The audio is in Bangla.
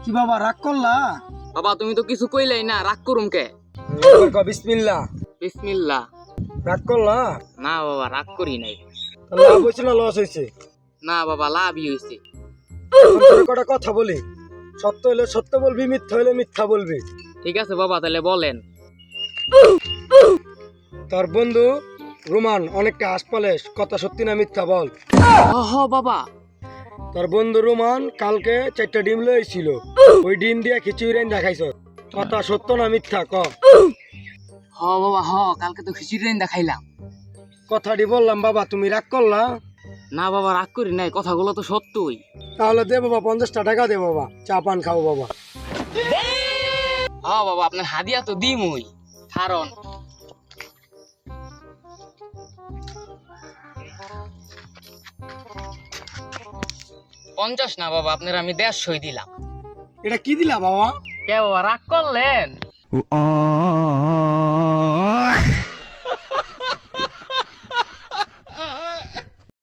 কি বাবা রাগ করলা? বাবা তুমি তো কিছু কইলাই না, রাগ করুম কে? বিসমিল্লাহ। বিসমিল্লাহ। রাগ করলা? না বাবা রাগ করি নাই। লাভ হয়েছে না লস হয়েছে? না বাবা লাভই হইছে। তোরে কটা কথা বলি, সত্য হলে সত্য বলবি, মিথ্যা হলে মিথ্যা বলবি। ঠিক আছে বাবা, তাহলে বলেন। তোর বন্ধু রোমান অনেকটা হাসপালে, কথা সত্যি না মিথ্যা বল। হ বাবা। তোর বন্ধু রোমান কালকে 4টা ডিম লইছিল, ওই ডিম দিয়ে খিচুড়ি রাইন দেখাইছ, কথা সত্য না মিথ্যা ক? হ বাবা হ, কালকে তো খিচুড়ি রাইন দেখাইলাম। কথাটি বললাম বাবা, তুমি রাগ করলা? না বাবা রাগ করি নাই, কথাগুলো তো সত্যই। তাহলে দে বাবা, 50টা টাকা দে বাবা, চা পান খাও বাবা। হ বাবা, আপনার হাদিয়া তো দিমই, কারণ পঞ্চাশ না বাবা, আপনার আমি 150 দিলাম। এটা কি দিলা বাবা? কে বাবা রাগ করলেন?